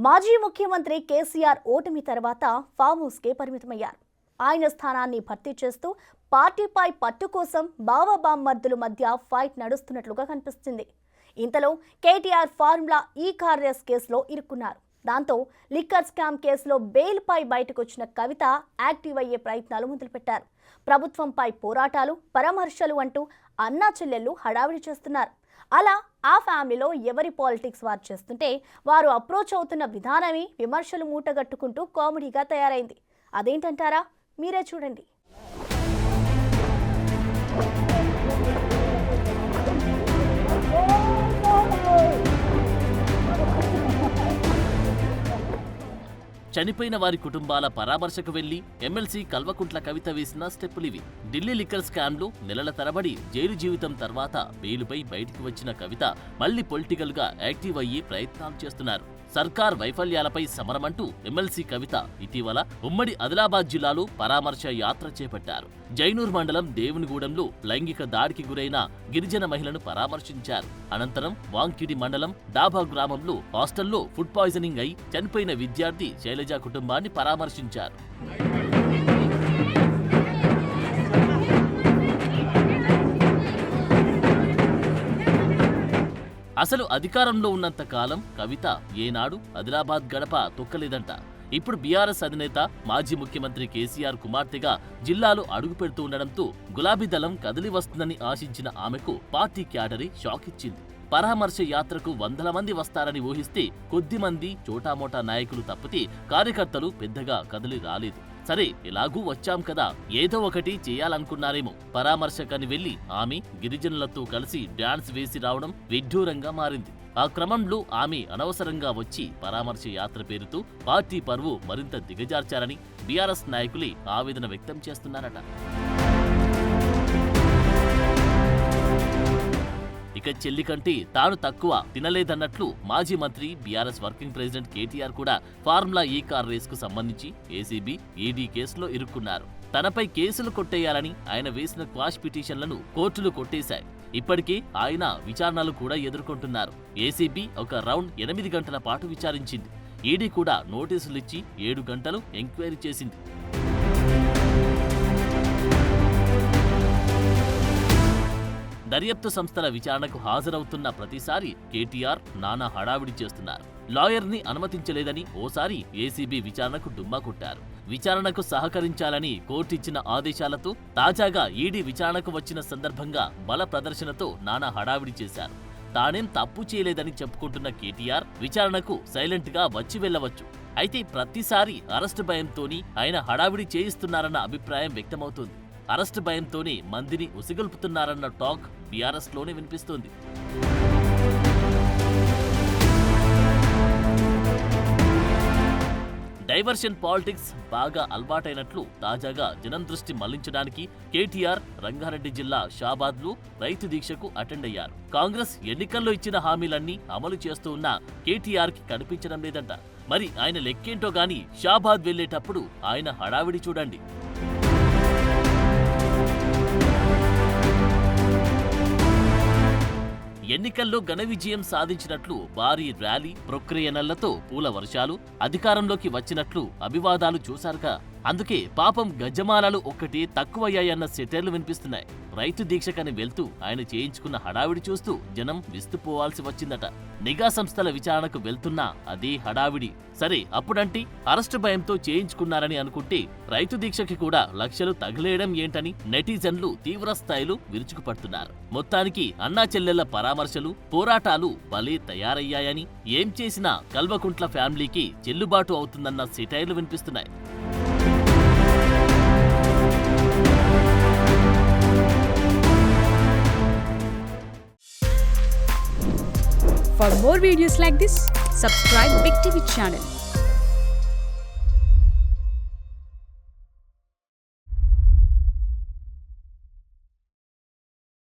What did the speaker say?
మాజీ ముఖ్యమంత్రి కేసీఆర్ ఓటమి తర్వాత ఫామ్ హౌస్కే పరిమితమయ్యారు. ఆయన స్థానాన్ని భర్తీ చేస్తూ పార్టీపై పట్టు కోసం బావబామ్మర్దుల మధ్య ఫైట్ నడుస్తున్నట్లుగా కనిపిస్తుంది. ఇంతలో కేటీఆర్ ఫార్ములా ఈ కార్ రేస్ కేసులో ఇరుక్కున్నారు. దాంతో లిక్కర్ స్కామ్ కేసులో బెయిల్పై బయటకొచ్చిన కవిత యాక్టివ్ అయ్యే ప్రయత్నాలు మొదలుపెట్టారు. ప్రభుత్వంపై పోరాటాలు, పరామర్శలు అంటూ అన్నా చెల్లెళ్ళు హడావిడి చేస్తున్నారు. అలా ఆ ఫ్యామిలీలో ఎవరి పాలిటిక్స్ వారు చేస్తుంటే వారు అప్రోచ్ అవుతున్న విధానమే విమర్శలు మూటగట్టుకుంటూ కామెడీగా తయారైంది. అదేంటంటారా? మీరే చూడండి. చనిపోయిన వారి కుటుంబాల పరామర్శకు వెళ్లి ఎమ్మెల్సీ కల్వకుంట్ల కవిత వేసిన స్టెప్పులివి. ఢిల్లీ లిక్కర్ స్కామ్లో నెలల తరబడి జైలు జీవితం తర్వాత బెయిలుపై బయటికి వచ్చిన కవిత మళ్లీ పొలిటికల్ గా యాక్టివ్ అయ్యే ప్రయత్నాలు చేస్తున్నారు. సర్కార్ వైఫల్యాలపై సమరమంటూ ఎమ్మెల్సీ కవిత ఇటీవల ఉమ్మడి ఆదిలాబాద్ జిల్లాలో పరామర్శ యాత్ర చేపట్టారు. జైనూర్ మండలం దేవునిగూడెంలో లైంగిక దాడికి గురైన గిరిజన మహిళను పరామర్శించారు. అనంతరం వాంకిడి మండలం డాబా గ్రామంలో హాస్టల్లో ఫుడ్ పాయిజనింగ్ అయి చనిపోయిన విద్యార్థి శైలజ కుటుంబాన్ని పరామర్శించారు. అసలు అధికారంలో ఉన్నంత కాలం కవిత ఏనాడు ఆదిలాబాద్ గడప తొక్కలేదంట. ఇప్పుడు బీఆర్ఎస్ అధినేత మాజీ ముఖ్యమంత్రి కేసీఆర్ కుమార్తెగా జిల్లాలో అడుగు పెడుతూ ఉండడంతో గులాబీ దళం కదిలి వస్తుందని ఆశించిన ఆమెకు పార్టీ క్యాడరీ షాక్ ఇచ్చింది. పరామర్శ యాత్రకు వందల మంది వస్తారని ఊహిస్తే కొద్ది మంది చోటామోటా నాయకులు తప్పితే కార్యకర్తలు పెద్దగా కదిలి రాలేదు. సరే, ఎలాగూ వచ్చాం కదా, ఏదో ఒకటి చేయాలనుకున్నారేమో. పరామర్శకని వెళ్లి ఆమె గిరిజనులతో కలిసి డాన్స్ వేసి రావడం విడ్డూరంగా మారింది. ఆ క్రమంలో ఆమె అనవసరంగా వచ్చి పరామర్శ యాత్ర పేరుతో పార్టీ పరువు మరింత దిగజార్చారని బీఆర్ఎస్ నాయకులే ఆవేదన వ్యక్తం చేస్తున్నారట. ఇక చెల్లి కంటే తాను తక్కువ తినలేదన్నట్లు మాజీ మంత్రి బీఆర్ఎస్ వర్కింగ్ ప్రెసిడెంట్ కేటీఆర్ కూడా ఫార్ములా ఈ కార్ రేస్ కు సంబంధించి ఏసీబీ, ఈడీ కేసులో ఇరుక్కున్నారు. తనపై కేసులు కొట్టేయాలని ఆయన వేసిన క్వాష్ పిటిషన్లను కోర్టులు కొట్టేశాయి. ఇప్పటికే ఆయన విచారణలు కూడా ఎదుర్కొంటున్నారు. ఏసీబీ ఒక రౌండ్ 8 గంటల పాటు విచారించింది. ఈడీ కూడా నోటీసులిచ్చి 7 గంటలు ఎంక్వైరీ చేసింది. దర్యాప్తు సంస్థల విచారణకు హాజరవుతున్న ప్రతిసారి కేటీఆర్ నానా హడావిడి చేస్తున్నారు. లాయర్ని అనుమతించలేదని ఓసారి ఏసీబీ విచారణకు డుమ్మా కొట్టారు. విచారణకు సహకరించాలని కోర్టిచ్చిన ఆదేశాలతో తాజాగా ఈడీ విచారణకు వచ్చిన సందర్భంగా బల ప్రదర్శనతో నానా హడావిడి చేశారు. తానేం తప్పు చేయలేదని చెప్పుకుంటున్న కేటీఆర్ విచారణకు సైలెంట్ గా వచ్చి వెళ్లవచ్చు. అయితే ప్రతిసారి అరెస్టు భయంతోని ఆయన హడావిడి చేయిస్తున్నారన్న అభిప్రాయం వ్యక్తమవుతోంది. అరెస్టు భయంతోనే మందిని ఉసిగొల్పుతున్నారన్న టాక్ బీఆర్ఎస్ లోనే వినిపిస్తోంది. డైవర్షన్ పాలిటిక్స్ బాగా అలవాటైనట్లు తాజాగా జనం దృష్టి మళ్లించడానికి కేటీఆర్ రంగారెడ్డి జిల్లా షాబాద్లో రైతు దీక్షకు అటెండ్ అయ్యారు. కాంగ్రెస్ ఎన్నికల్లో ఇచ్చిన హామీలన్నీ అమలు చేస్తూ ఉన్నా కేటీఆర్ కి కనిపించడం లేదంట. మరి ఆయన లెక్కేంటో గాని షాబాద్ వెళ్లేటప్పుడు ఆయన హడావిడి చూడండి. ఎన్నికల్లో ఘన విజయం సాధించినట్లు భారీ ర్యాలీ, ప్రొక్రియనలతో పూల వర్షాలు, అధికారంలోకి వచ్చినట్లు అభివాదాలు చూశారుగా. అందుకే పాపం గజమాలాలు ఒక్కటి తక్కువయ్యాయన్న సెటైర్లు వినిపిస్తున్నాయి. రైతు దీక్షకని వెళ్తూ ఆయన చేయించుకున్న హడావిడి చూస్తూ జనం విస్తుపోవాల్సి వచ్చిందట. నిఘా సంస్థల విచారణకు వెళ్తున్నా అదే హడావిడి. సరే, అప్పుడంటే అరెస్టు భయంతో చేయించుకున్నారని అనుకుంటే రైతు దీక్షకి కూడా లక్షలు తగిలేయడం ఏంటని నెటిజన్లు తీవ్ర స్థాయిలో విరుచుకుపడుతున్నారు. మొత్తానికి అన్నా చెల్లెళ్ల పరామర్శలు, పోరాటాలు భలే తయారయ్యాయని, ఏం చేసినా కల్వకుంట్ల ఫ్యామిలీకి చెల్లుబాటు అవుతుందన్న సెటైర్లు వినిపిస్తున్నాయి. For more videos like this, subscribe Big TV channel.